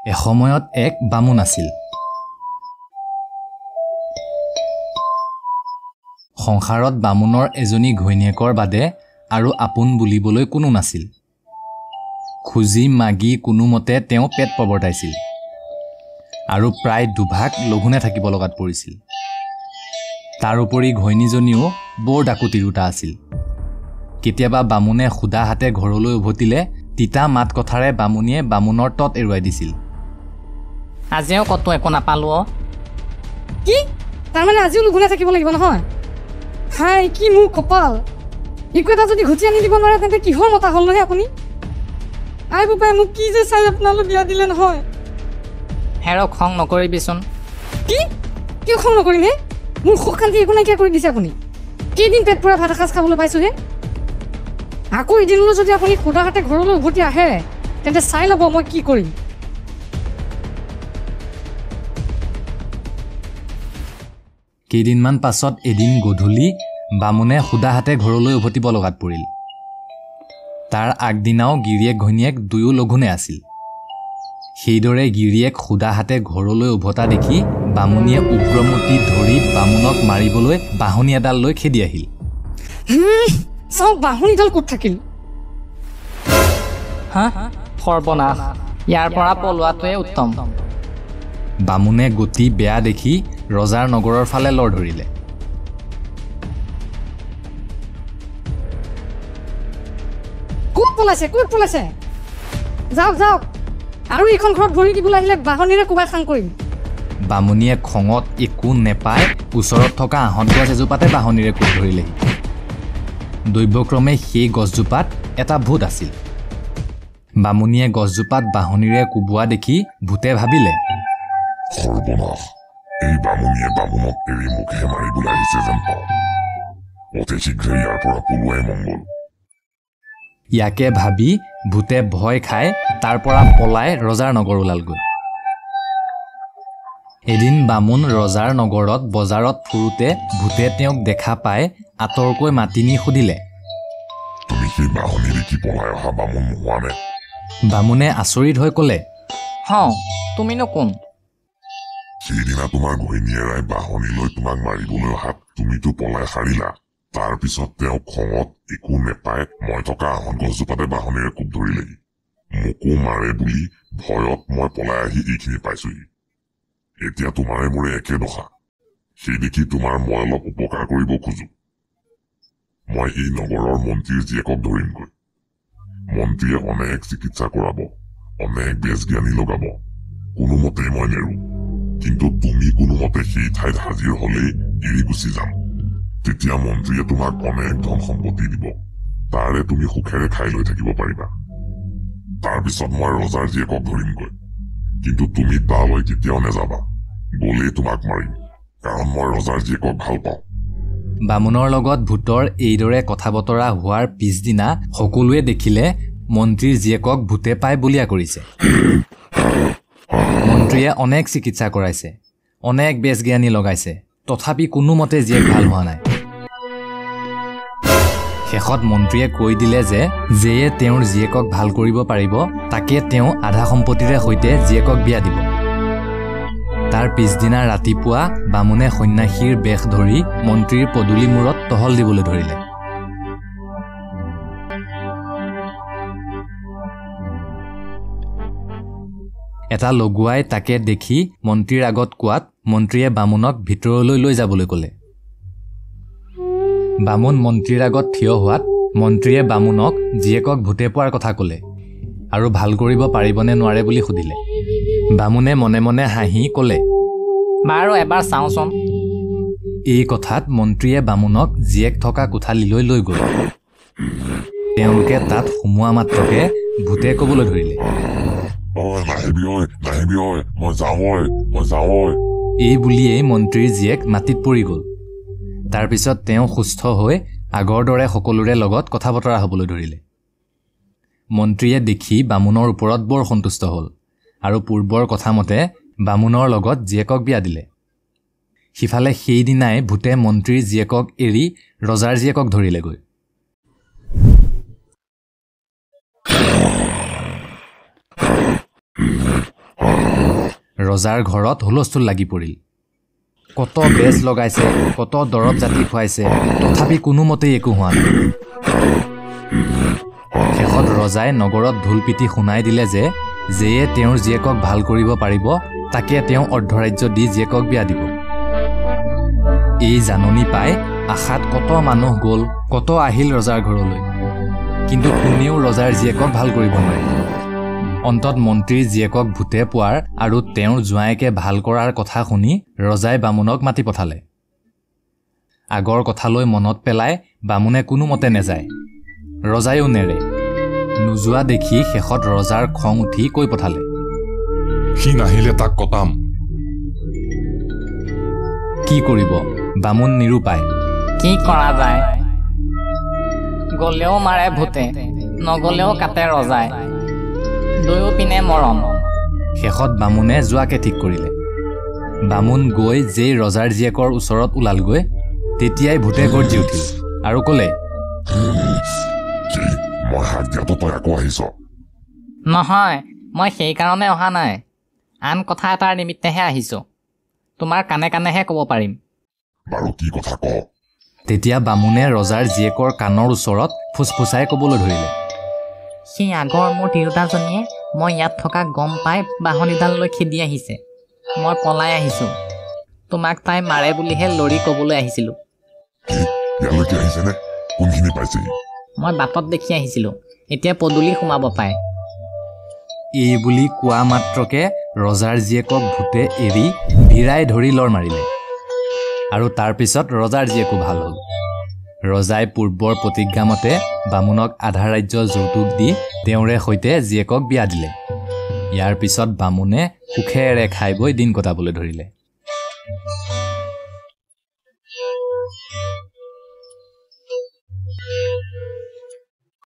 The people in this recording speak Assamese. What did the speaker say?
এসময়ত এক বামুণ আছিল। সংসাৰত বামুণৰ এজনী ঘৈণীয়েকৰ বাদে আৰু আপোন বুলিবলৈ কোনো নাছিল। খুজি মাগি কোনোমতে তেওঁ পেট প্ৰৱৰ্তাইছিল আৰু প্ৰায় দুভাগ লঘোণে থাকিব লগাত পৰিছিল। তাৰোপৰি ঘৈণীজনীও বৰ ডাকুতি দুটা আছিল। কেতিয়াবা বামুণে সুদা হাতে ঘৰলৈ উভতিলে তিতা মাত কথাৰে বামুণীয়ে বামুণৰ তত এৰুৱাই দিছিল। আজিও কতো একো নাপালো। কি তাৰমানে আজিও লঘোণে থাকিব লাগিব নহয়? হাই কি মোৰ কপাল! একো এটা যদি ঘটি আনি দিব নোৱাৰে তেন্তে কিহৰ মতা হ'ল নহয় আপুনি? আই বোপাই মোক কি যে চাই আপোনালোক বিয়া দিলে নহয়। হেৰক খং নকৰিবিচোন। কি কিয় খং নকৰিম হে? মোৰ সুখ শান্তি একো নাইকিয়া কৰি দিছে আপুনি। কেইদিন পেট পুৰা ভাত এসাঁজ খাবলৈ পাইছোহে। আকৌ এদিনলৈ যদি আপুনি সুদা হাতে ঘৰলৈ উভতি আহে তেন্তে চাই ল'ব মই কি কৰিম। কেইদিনমান পাছত এদিন গধূলি বামুণে সুদা হাতে ঘৰলৈ উভতিব লগাত পৰিল। তাৰ আগদিনাও গিৰিয়েক ঘৈণীয়েক দুয়ো লঘোণে আছিল। সেইদৰে গিৰিয়েক সুদা হাতে ঘৰলৈ উভতা দেখি বামুণীয়ে উগ্ৰমূৰ্তি ধৰি বামুণক মাৰিবলৈ বাঢ়নি এডাল লৈ খেদি আহিল। চাওক বাঢ়নিডাল ক'ত থাকিল? হা সৰ্বনাশ, ইয়াৰ পৰা পলোৱাটোৱে উত্তম। বামুণে গতি বেয়া দেখি ৰজাৰ নগৰৰ ফালে লৰ ধৰিলে। ক'ত পলাইছে? যাওক যাওক, আৰু এইখন ঘৰত ভৰি দিবলৈ আহিলে বাঢ়নিৰে কোবাই খাং কৰিম। বামুণীয়ে খঙত একো নেপাই ওচৰত থকা আহঁত গছ এজোপাতে বাঢ়নিৰে কোব ধৰিলেহি। দৈৱক্ৰমে সেই গছজোপাত এটা ভূত আছিল। বামুণীয়ে গছজোপাত বাঢ়নিৰে কোবোৱা দেখি ভূতে ভাবিলে, সৰ্বনাশ, এই বামুণীয়ে বামুণক এৰি মুখে মাৰিবলৈ আহিছে যেন পাওঁ। অতি শীঘ্ৰে ইয়াৰ পৰা পলোৱাই মংগল। ইয়াকে ভাবি ভূতে ভয় খাই তাৰ পৰা পলাই ৰজাৰ নগৰ ওলালগৈ। এদিন বামুণ ৰজাৰ নগৰত বজাৰত ফুৰোতে ভূতে তেওঁক দেখা পাই আঁতৰকৈ মাতি নি সুধিলে, তুমি সেই বাঢ়নি দেখি পলাই অহা বামুণ নোহোৱা নে? বামুণে আচৰিত হৈ ক'লে, হওঁ, তুমিনো কোন? সেইদিনা তোমাৰ ঘৈণীয়েৰাই বাঢ়নি লৈ তোমাক মাৰিবলৈ অহাত তুমিতো পলাই সাৰিলা। তাৰ পিছত তেওঁ খঙত একো নেপাই মই থকা আহঁত গছজোপাতে বাঢ়নিৰে কোব ধৰিলেহি। মোকো মাৰে বুলি ভয়ত মই পলাই আহি এইখিনি পাইছোহি। এতিয়া তোমাৰে মোৰে একে দশা। সেই দেখি তোমাৰ মই অলপ উপকাৰ কৰিব খোজো। মই এই নগৰৰ মন্ত্ৰীৰ জীয়েকক ধৰিমগৈ। মন্ত্ৰীয়ে অনেক চিকিৎসা কৰাব, অনেক বেজ জ্ঞানী লগাব, কোনোমতেই মই নেৰো। কিন্তু তুমি কোনোমতে সেই ঠাইত হাজিৰ হলেই এৰি গুচি যাম। তেতিয়া মন্ত্ৰীয়ে তোমাক অনেক ধন সম্পত্তি দিব, তাৰে তুমি সুখেৰে খাই লৈ থাকিব পাৰিবা। তাৰপিছত মই ৰজাৰ জীয়েকক ধৰিমগৈ, কিন্তু তুমি তালৈ কেতিয়াও নেযাবা। গলেই তোমাক মাৰিম, কাৰণ মই ৰজাৰ জীয়েকক ভাল পাওঁ। বামুণৰ লগত ভূতৰ এইদৰে কথা বতৰা হোৱাৰ পিছদিনা সকলোৱে দেখিলে মন্ত্ৰীৰ জীয়েকক ভূতে পাই বলিয়া কৰিছে। মন্ত্ৰীয়ে অনেক চিকিৎসা কৰাইছে, অনেক বেজ জ্ঞানী লগাইছে, তথাপি কোনোমতে জীয়েক ভাল হোৱা নাই। শেষত মন্ত্ৰীয়ে কৈ দিলে যে যেয়ে তেওঁৰ জীয়েকক ভাল কৰিব পাৰিব তাকে তেওঁ আধা সম্পত্তিৰে সৈতে জীয়েকক বিয়া দিব। তাৰ পিছদিনা ৰাতিপুৱা বামুণে সন্ন্যাসীৰ বেশ ধৰি মন্ত্ৰীৰ পদূলি মূৰত টহল দিবলৈ ধৰিলে। এটা লগুৱাই তাকে দেখি মন্ত্ৰীৰ আগত কোৱাত মন্ত্ৰীয়ে বামুণক ভিতৰলৈ লৈ যাবলৈ ক'লে। বামুণ মন্ত্ৰীৰ আগত থিয় হোৱাত মন্ত্ৰীয়ে বামুণক জীয়েকক ভূতে পোৱাৰ কথা ক'লে আৰু ভাল কৰিব পাৰিবনে নোৱাৰে বুলি সুধিলে। বামুণে মনে মনে হাঁহি ক'লে, বাৰু এবাৰ চাওঁচোন। এই কথাত মন্ত্ৰীয়ে বামুণক জীয়েক থকা কোঠালিলৈ লৈ গ'ল। তেওঁলোকে তাত সোমোৱা মাত্ৰকে ভূতে ক'বলৈ ধৰিলে, এই বুলিয়েই মন্ত্ৰীৰ জীয়েক মাটিত পৰি গ'ল। তাৰপিছত তেওঁ সুস্থ হৈ আগৰ দৰে সকলোৰে লগত কথা বতৰা হ'বলৈ ধৰিলে। মন্ত্ৰীয়ে দেখি বামুণৰ ওপৰত বৰ সন্তুষ্ট হ'ল আৰু পূৰ্বৰ কথামতে বামুণৰ লগত জীয়েকক বিয়া দিলে। সিফালে সেইদিনাই ভূতে মন্ত্ৰীৰ জীয়েকক এৰি ৰজাৰ জীয়েকক ধৰিলেগৈ। ৰজাৰ ঘৰত হুলস্থুল লাগি পৰিল। কত বেজ লগাইছে, কত দৰৱ জাতি খুৱাইছে, তথাপি কোনোমতেই একো হোৱা নাই। শেষত ৰজাই নগৰত ঢোল পিটি শুনাই দিলে যে যেয়ে তেওঁৰ জীয়েকক ভাল কৰিব পাৰিব তাকে তেওঁ অৰ্ধৰাজ্য দি জীয়েকক বিয়া দিব। এই জাননী পাই আশাত কত মানুহ গ'ল, কত আহিল ৰজাৰ ঘৰলৈ, কিন্তু কোনেও ৰজাৰ জীয়েকক ভাল কৰিব নোৱাৰিল। অন্তত মন্ত্ৰীৰ জীয়েকক ভূতে পোৱাৰ আৰু তেওঁৰ জোঁৱায়েকে ভাল কৰাৰ কথা শুনি ৰজাই বামুণক মাতি পঠালে। আগৰ কথালৈ মনত পেলাই বামুণে কোনোমতে নেযায়, ৰজায়ো নেৰে। নোযোৱা দেখি শেষত ৰজাৰ খং উঠি কৈ পঠালে, সি নাহিলে তাক কটাম। কি কৰিব, বামুণ নিৰুপায়। কি কৰা যায়? গলেও মাৰে ভূতে, নগলেও কাটে ৰজাই, দুয়ো পিনে মৰম। শেষত বামুণে যোৱাকে ঠিক কৰিলে। বামুণ গৈ যেই ৰজাৰ জীয়েকৰ ওচৰত ওলালগৈ তেতিয়াই ভূতে গৰ্জি উঠিল আৰু ক'লে, কি মই হাক দিয়াতো তই আকৌ আহিছ? নহয়, মই সেইকাৰণে অহা নাই, আন কথা এটাৰ নিমিত্তেহে আহিছোঁ। তোমাৰ কাণে কাণেহে ক'ব পাৰিম। বাৰু কি কথা ক? তেতিয়া বামুণে ৰজাৰ জীয়েকৰ কাণৰ ওচৰত ফুচফুচাই ক'বলৈ ধৰিলে, সেই আগৰ মোৰ তিৰোতাজনীয়ে মই ইয়াত থকা গম পাই বাঢ়নিডাল লৈ খেদি আহিছে। মই পলাই আহিছোঁ। তোমাক তাই মাৰে বুলিহে লৰি ক'বলৈ আহিছিলোঁ। কি ইয়ালৈকে আহিছেনে? কোনখিনি পাইছেহি? মই বাটত দেখি আহিছিলোঁ, এতিয়া পদূলি সোমাব পায়। এই বুলি কোৱা মাত্ৰকে ৰজাৰ জীয়েকক ভূতে এৰি ভিৰাই ধৰি লৰ মাৰিলে আৰু তাৰ পিছত ৰজাৰ জীয়েকো ভাল হ'ল। ৰজাই পূৰ্বৰ প্ৰতিজ্ঞা মতে বামুণক আধা ৰাজ্য যৌতুক দি তেওঁৰে সৈতে জীয়েকক বিয়া দিলে। ইয়াৰ পিছত বামুণে সুখেৰে খাই বৈ দিন কটাবলৈ ধৰিলে।